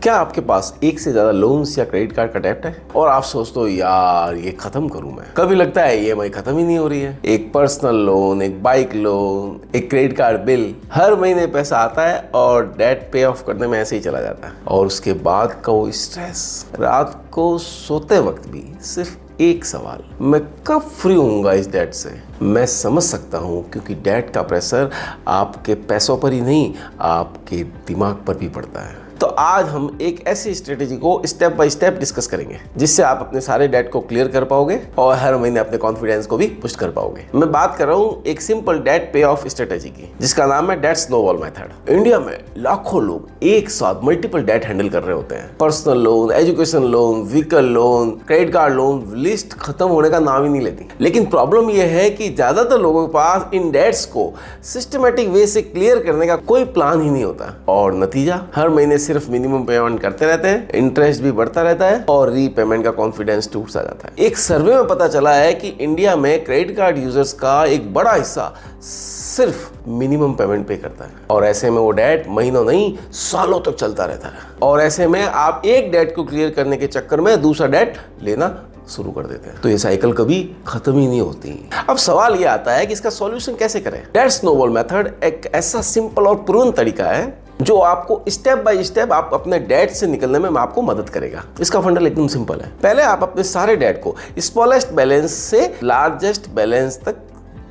क्या आपके पास एक से ज्यादा लोन्स या क्रेडिट कार्ड का डेब्ट है और आप सोचते हो यार ये खत्म करूं मैं? कभी लगता है ईएमआई खत्म ही नहीं हो रही है। एक पर्सनल लोन, एक बाइक लोन, एक क्रेडिट कार्ड बिल, हर महीने पैसा आता है और डेट पे ऑफ करने में ऐसे ही चला जाता है। और उसके बाद का वो स्ट्रेस, रात को सोते वक्त भी सिर्फ एक सवाल, मैं कब फ्री होऊंगा इस डेट से। मैं समझ सकता हूं क्योंकि डेट का प्रेशर आपके पैसों पर ही नहीं, आपके दिमाग पर भी पड़ता है। तो आज हम एक ऐसी स्ट्रेटेजी को स्टेप बाय स्टेप डिस्कस करेंगे जिससे आप अपने सारे डेट को क्लियर कर पाओगे और हर महीने अपने कॉन्फिडेंस को भी पुश कर पाओगे। मैं बात कर रहा हूँ एक सिंपल डेट पे ऑफ स्ट्रेटेजी की जिसका नाम है डेट स्नोबॉल मेथड। इंडिया में लाखों लोग एक साथ मल्टीपल डेट हैंडल कर रहे होते हैं। Personal loan, education loan, vehicle loan, credit card loan, list खत्म होने का नाम ही नहीं लेती। लेकिन प्रॉब्लम यह है कि ज्यादातर लोगों के पास इन डेट्स को सिस्टमेटिक वे से क्लियर करने का कोई प्लान ही नहीं होता और नतीजा हर महीने सिर्फ मिनिमम पेमेंट करते रहते हैं, इंटरेस्ट भी बढ़ता रहता है और रीपेमेंट का कॉन्फिडेंस टूट सा जाता है। एक सर्वे में पता चला है कि इंडिया में क्रेडिट कार्ड यूजर्स का एक बड़ा हिस्सा सिर्फ मिनिमम पेमेंट पे करता है और ऐसे में वो डेट महीनों नहीं सालों तक चलता रहता है। और ऐसे में आप एक डेट को क्लियर करने के चक्कर में दूसरा डेट लेना शुरू कर देते हैं। तो ये साइकिल कभी खत्म ही नहीं होती। अब सवाल ये आता है कि इसका सॉल्यूशन कैसे करें। डेट स्नोबॉल मेथड एक ऐसा सिंपल और प्रूवन तरीका है जो आपको स्टेप बाय स्टेप आप अपने डेट से निकलने में आपको मदद करेगा। इसका फंडा एकदम सिंपल है। पहले आप अपने सारे डेट को स्मॉलेस्ट बैलेंस से लार्जेस्ट बैलेंस तक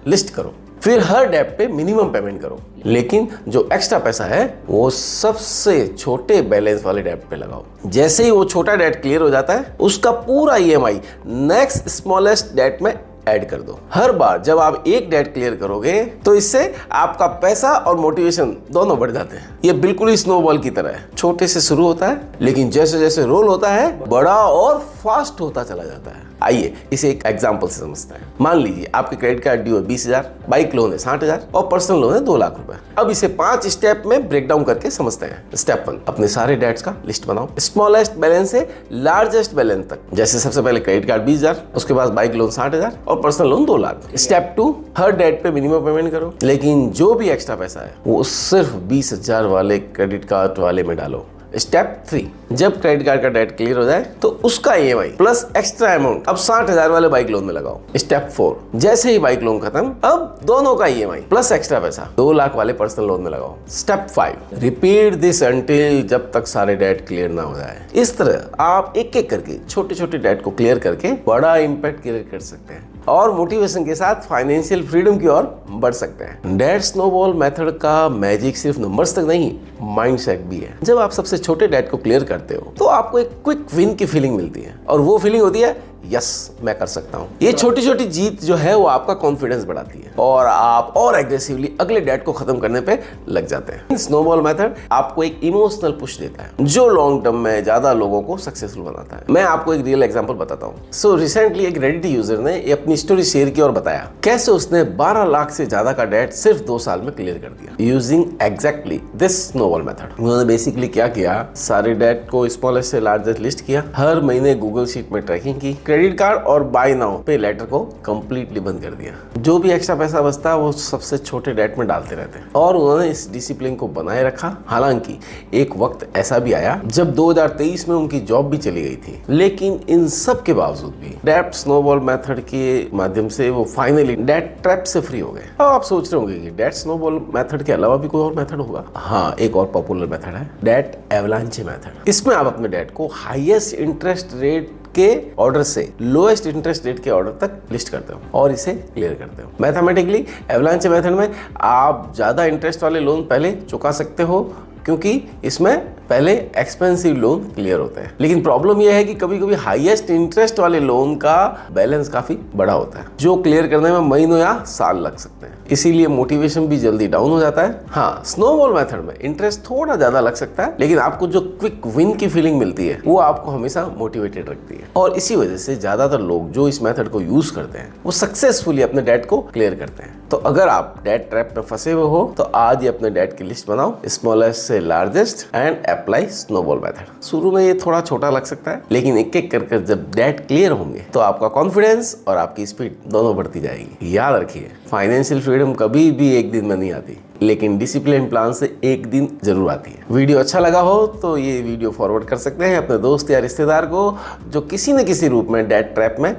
लिस्ट करो, फिर हर डेट पे मिनिमम पेमेंट करो, लेकिन जो एक्स्ट्रा पैसा है वो सबसे छोटे बैलेंस वाले डेट पे लगाओ। जैसे ही वो छोटा डेट क्लियर हो जाता है उसका पूरा ईएमआई नेक्स्ट स्मॉलेस्ट डेट में ऐड कर दो। हर बार जब आप एक डेट क्लियर करोगे तो इससे आपका पैसा और मोटिवेशन दोनों बढ़ जाते हैं। ये बिल्कुल ही स्नोबॉल की तरह है, छोटे से शुरू होता है लेकिन जैसे जैसे रोल होता है बड़ा और फास्ट होता चला जाता है। आइए इसे एक एग्जांपल से समझते हैं। मान लीजिए आपके क्रेडिट कार्ड ड्यू है 20,000, बाइक लोन है 60,000 और पर्सनल लोन है 2 लाख रुपए। अब इसे 5 स्टेप में ब्रेक डाउन करके समझते हैं। स्टेप 1, अपने सारे डेट्स का लिस्ट बनाओ स्मॉलेस्ट बैलेंस से लार्जेस्ट बैलेंस तक। जैसे सबसे पहले क्रेडिट कार्ड 20,000, उसके बाद बाइक लोन 60,000 और पर्सनल लोन 2 लाख। स्टेप 2, हर डेट पे मिनिमम पेमेंट करो, लेकिन जो भी एक्स्ट्रा पैसा है वो सिर्फ 20,000 वाले क्रेडिट कार्ड वाले में डालो। स्टेप 3, जब क्रेडिट कार्ड का डेट क्लियर हो जाए तो उसका ईएमआई प्लस एक्स्ट्रा अमाउंट अब 60,000 वाले बाइक लोन में लगाओ। स्टेप 4, जैसे ही बाइक लोन खत्म अब दोनों का ईएमआई प्लस एक्स्ट्रा पैसा 2 लाख वाले पर्सनल लोन में लगाओ। स्टेप 5, रिपीट दिस अंटिल जब तक सारे डेट क्लियर ना हो जाए। इस तरह आप एक एक करके छोटे छोटे डेट को क्लियर करके बड़ा इंपैक्ट क्रिएट कर सकते हैं और मोटिवेशन के साथ फाइनेंशियल फ्रीडम की ओर बढ़ सकते हैं। डेट स्नोबॉल मेथड का मैजिक सिर्फ नंबर्स तक नहीं, माइंडसेट भी है। जब आप सबसे छोटे डेट को क्लियर करते हो तो आपको एक क्विक विन की फीलिंग मिलती है और वो फीलिंग होती है यस मैं कर सकता हूँ। ये छोटी छोटी जीत जो है वो आपका कॉन्फिडेंस बढ़ाती है और आप और एग्रेसिवली अगले डेट को खत्म करने पे लग जाते हैं। स्नोबॉल मेथड आपको एक इमोशनल पुश देता है जो लॉन्ग टर्म में ज्यादा लोगों को सक्सेसफुल बनाता है। मैं आपको एक रियल एग्जांपल बताता हूँ। सो रिसेंटली एक रेडिट यूजर ने अपनी स्टोरी शेयर की और बताया कैसे उसने 12 लाख से ज्यादा का डेट सिर्फ 2 साल में क्लियर कर दिया using exactly this snowball method. उन्होंने बेसिकली क्या किया, सारे डेट को स्मॉलेस्ट से लार्जेस्ट लिस्ट किया, हर महीने गूगल शीट में ट्रैकिंग की, क्रेडिट कार्ड और बाय नाउ पे लेटर को कंप्लीटली बंद कर दिया। जो भी एक्स्ट्रा पैसा बचता वो सबसे छोटे डेट में डालते रहते हैं और उन्होंने इस डिसिप्लिन को बनाए रखा। हालांकि एक वक्त ऐसा भी आया जब 2023 में उनकी जॉब भी चली गई थी, लेकिन इन सब के बावजूद भी डेट स्नोबॉल मेथड के माध्यम से वो फाइनली डेट ट्रैप से फ्री हो गए। अब आप सोच रहे होंगे कि डेट स्नोबॉल मेथड के अलावा भी कोई और मेथड होगा। हाँ, एक और पॉपुलर मेथड है डेट एवलांच मेथड। इसमें आप अपने डेट को हाईएस्ट इंटरेस्ट रेट के ऑर्डर से लोएस्ट इंटरेस्ट रेट के ऑर्डर तक लिस्ट करते हो और इसे क्लियर करते हो। मैथमेटिकली एवलांच मेथड में आप ज्यादा इंटरेस्ट वाले लोन पहले चुका सकते हो क्योंकि इसमें पहले एक्सपेंसिव लोन क्लियर होते हैं। लेकिन प्रॉब्लम यह है कि कभी कभी हाईएस्ट इंटरेस्ट वाले लोन का बैलेंस काफी बड़ा होता है जो क्लियर करने में महीनों या साल लग सकते हैं, इसीलिए मोटिवेशन भी जल्दी डाउन हो जाता है। हाँ, स्नोबॉल मेथड में इंटरेस्ट थोड़ा ज्यादा लग सकता है, लेकिन आपको जो क्विक विन की फीलिंग मिलती है वो आपको हमेशा मोटिवेटेड रखती है और इसी वजह से ज्यादातर लोग जो इस मेथड को यूज करते हैं वो सक्सेसफुली अपने डेट को क्लियर करते हैं। तो अगर आप डेट ट्रैप में फंसे हुए हो तो आज ही अपने डेट की लिस्ट बनाओ, स्मॉलेस्ट से largest and apply snowball method. शुरू में ये थोड़ा छोटा लग सकता है, लेकिन एक एक कर जब डेट क्लियर होंगे तो आपका कॉन्फिडेंस और आपकी स्पीड दोनों बढ़ती जाएगी। याद रखिए, फाइनेंशियल फ्रीडम कभी भी एक दिन में नहीं आती, लेकिन डिसिप्लिन प्लान से एक दिन जरूर आती है। वीडियो अच्छा लगा हो तो ये वीडियो फॉरवर्ड कर सकते हैं अपने दोस्त या रिश्तेदार को जो किसी न किसी रूप में डेट ट्रैप में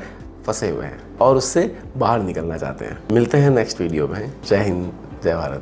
फंसे हुए हैं और उससे बाहर निकलना चाहते हैं। मिलते हैं नेक्स्ट वीडियो में। जय हिंद, जय भारत।